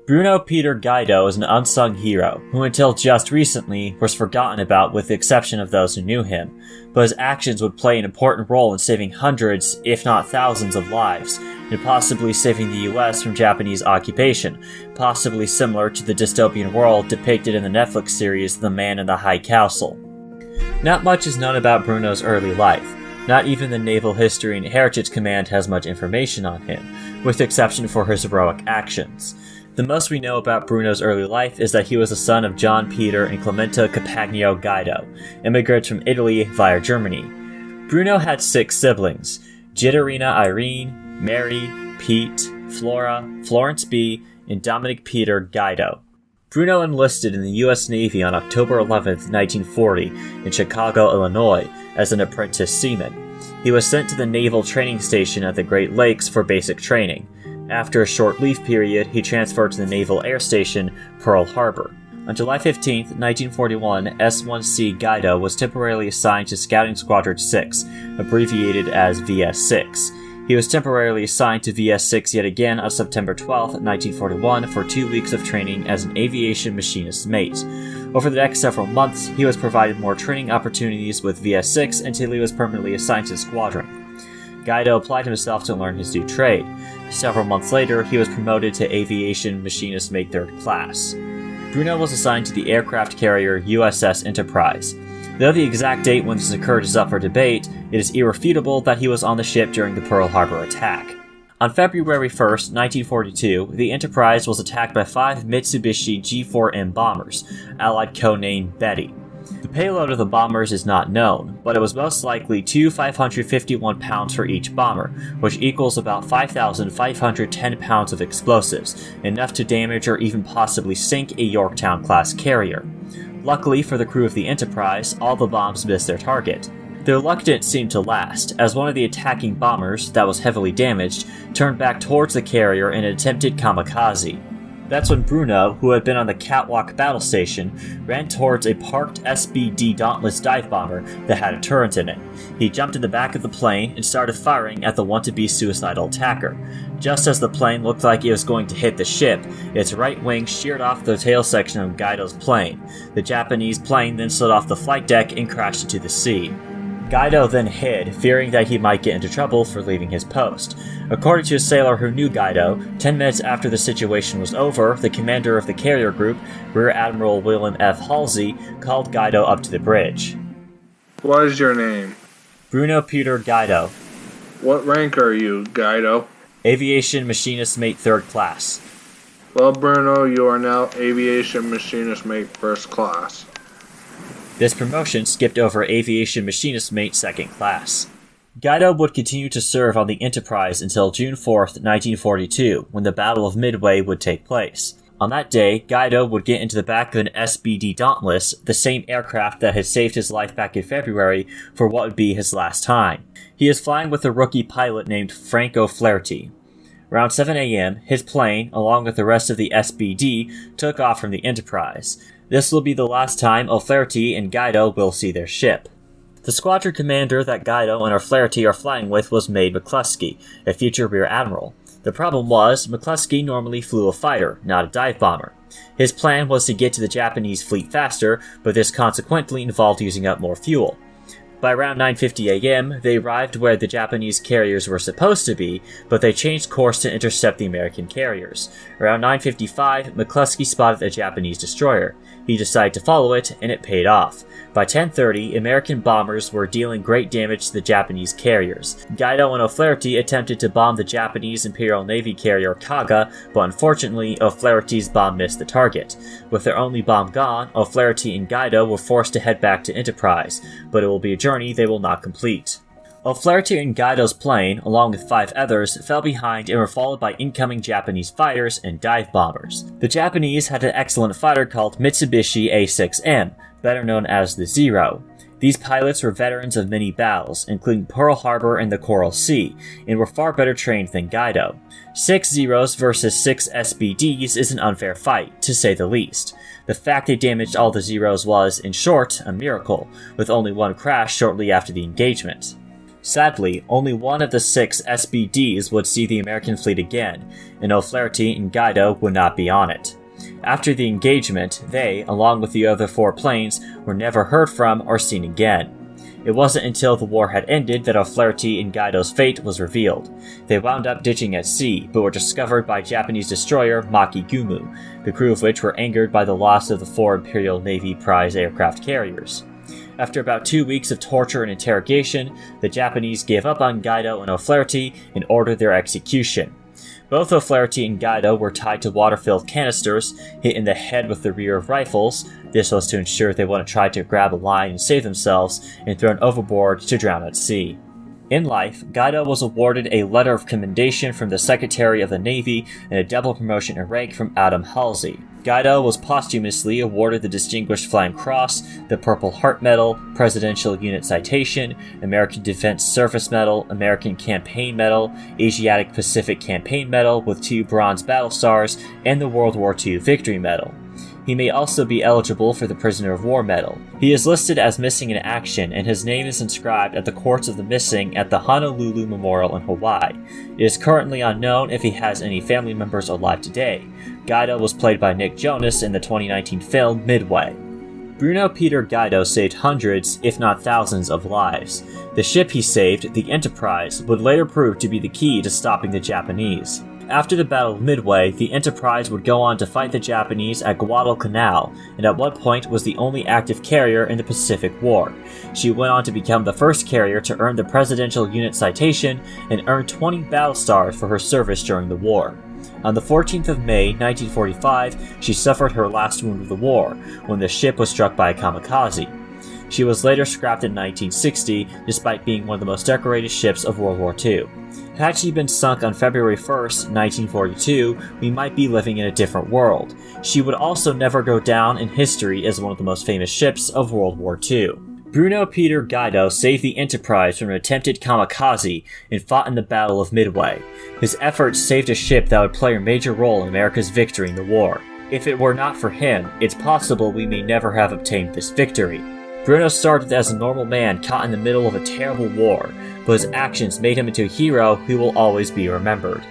Bruno Peter Gaido is an unsung hero, who until just recently was forgotten about with the exception of those who knew him, but his actions would play an important role in saving hundreds, if not thousands of lives, and possibly saving the US from Japanese occupation, possibly similar to the dystopian world depicted in the Netflix series The Man in the High Castle. Not much is known about Bruno's early life. Not even the Naval History and Heritage Command has much information on him, with exception for his heroic actions. The most we know about Bruno's early life is that he was the son of John Peter and Clementa Capagno Gaido, immigrants from Italy via Germany. Bruno had 6 siblings: Gitarina Irene, Mary, Pete, Flora, Florence B., and Dominic Peter Gaido. Bruno enlisted in the U.S. Navy on October 11, 1940, in Chicago, Illinois, as an apprentice seaman. He was sent to the Naval Training Station at the Great Lakes for basic training. After a short leave period, he transferred to the Naval Air Station, Pearl Harbor. On July 15, 1941, S-1C Gaido was temporarily assigned to Scouting Squadron 6, abbreviated as VS-6. He was temporarily assigned to VS-6 yet again on September 12, 1941, for 2 weeks of training as an aviation machinist mate. Over the next several months, he was provided more training opportunities with VS-6 until he was permanently assigned to the squadron. Gaido applied himself to learn his new trade. Several months later, he was promoted to Aviation Machinist Mate 3rd Class. Bruno was assigned to the aircraft carrier USS Enterprise. Though the exact date when this occurred is up for debate, it is irrefutable that he was on the ship during the Pearl Harbor attack. On February 1, 1942, the Enterprise was attacked by 5 Mitsubishi G4M bombers, allied codename Betty. The payload of the bombers is not known, but it was most likely 2 551 pounds for each bomber, which equals about 5,510 pounds of explosives, enough to damage or even possibly sink a Yorktown-class carrier. Luckily for the crew of the Enterprise, all the bombs missed their target. Their luck didn't seem to last, as one of the attacking bombers, that was heavily damaged, turned back towards the carrier in an attempted kamikaze. That's when Bruno, who had been on the catwalk battle station, ran towards a parked SBD Dauntless dive bomber that had a turret in it. He jumped in the back of the plane and started firing at the want-to-be suicidal attacker. Just as the plane looked like it was going to hit the ship, its right wing sheared off the tail section of Gaido's plane. The Japanese plane then slid off the flight deck and crashed into the sea. Gaido then hid, fearing that he might get into trouble for leaving his post. According to a sailor who knew Gaido, 10 minutes after the situation was over, the commander of the carrier group, Rear Admiral William F. Halsey, called Gaido up to the bridge. What is your name? Bruno Peter Gaido. What rank are you, Gaido? Aviation Machinist Mate 3rd Class. Well, Bruno, you are now Aviation Machinist Mate 1st Class. This promotion skipped over Aviation Machinist Mate 2nd Class. Gaido would continue to serve on the Enterprise until June 4, 1942, when the Battle of Midway would take place. On that day, Gaido would get into the back of an SBD Dauntless, the same aircraft that had saved his life back in February, for what would be his last time. He is flying with a rookie pilot named Frank O'Flaherty. Around 7 a.m., his plane, along with the rest of the SBD, took off from the Enterprise. This will be the last time O'Flaherty and Gaido will see their ship. The squadron commander that Gaido and O'Flaherty are flying with was Maid McCluskey, a future rear admiral. The problem was, McCluskey normally flew a fighter, not a dive bomber. His plan was to get to the Japanese fleet faster, but this consequently involved using up more fuel. By around 9:50 a.m., they arrived where the Japanese carriers were supposed to be, but they changed course to intercept the American carriers. Around 9:55, McCluskey spotted a Japanese destroyer. He decided to follow it, and it paid off. By 10:30, American bombers were dealing great damage to the Japanese carriers. Gaido and O'Flaherty attempted to bomb the Japanese Imperial Navy carrier Kaga, but unfortunately, O'Flaherty's bomb missed the target. With their only bomb gone, O'Flaherty and Gaido were forced to head back to Enterprise, but it will be a journey they will not complete. O'Flaherty and Gaido's plane, along with 5 others, fell behind and were followed by incoming Japanese fighters and dive bombers. The Japanese had an excellent fighter called Mitsubishi A6M, better known as the Zero. These pilots were veterans of many battles, including Pearl Harbor and the Coral Sea, and were far better trained than Gaido. 6 Zeros versus 6 SBDs is an unfair fight, to say the least. The fact they damaged all the Zeros was, in short, a miracle, with only one crash shortly after the engagement. Sadly, only one of the 6 SBDs would see the American fleet again, and O'Flaherty and Gaido would not be on it. After the engagement, they, along with the other 4 planes, were never heard from or seen again. It wasn't until the war had ended that O'Flaherty and Gaido's fate was revealed. They wound up ditching at sea, but were discovered by Japanese destroyer Makigumu, the crew of which were angered by the loss of the 4 Imperial Navy prize aircraft carriers. After about 2 weeks of torture and interrogation, the Japanese gave up on Gaido and O'Flaherty and ordered their execution. Both O'Flaherty and Gaido were tied to water-filled canisters, hit in the head with the rear of rifles. This was to ensure they wouldn't try to grab a line and save themselves, and thrown overboard to drown at sea. In life, Gaido was awarded a letter of commendation from the Secretary of the Navy and a double promotion in rank from Adam Halsey. Gaido was posthumously awarded the Distinguished Flying Cross, the Purple Heart Medal, Presidential Unit Citation, American Defense Service Medal, American Campaign Medal, Asiatic Pacific Campaign Medal with 2 Bronze Battle Stars, and the World War II Victory Medal. He may also be eligible for the Prisoner of War Medal. He is listed as missing in action, and his name is inscribed at the Courts of the Missing at the Honolulu Memorial in Hawaii. It is currently unknown if he has any family members alive today. Gaido was played by Nick Jonas in the 2019 film Midway. Bruno Peter Gaido saved hundreds, if not thousands, of lives. The ship he saved, the Enterprise, would later prove to be the key to stopping the Japanese. After the Battle of Midway, the Enterprise would go on to fight the Japanese at Guadalcanal, and at one point was the only active carrier in the Pacific War. She went on to become the first carrier to earn the Presidential Unit Citation and earned 20 battle stars for her service during the war. On the 14th of May, 1945, she suffered her last wound of the war, when the ship was struck by a kamikaze. She was later scrapped in 1960, despite being one of the most decorated ships of World War II. Had she been sunk on February 1st, 1942, we might be living in a different world. She would also never go down in history as one of the most famous ships of World War II. Bruno Peter Gaido saved the Enterprise from an attempted kamikaze and fought in the Battle of Midway. His efforts saved a ship that would play a major role in America's victory in the war. If it were not for him, it's possible we may never have obtained this victory. Bruno started as a normal man caught in the middle of a terrible war, but his actions made him into a hero who will always be remembered.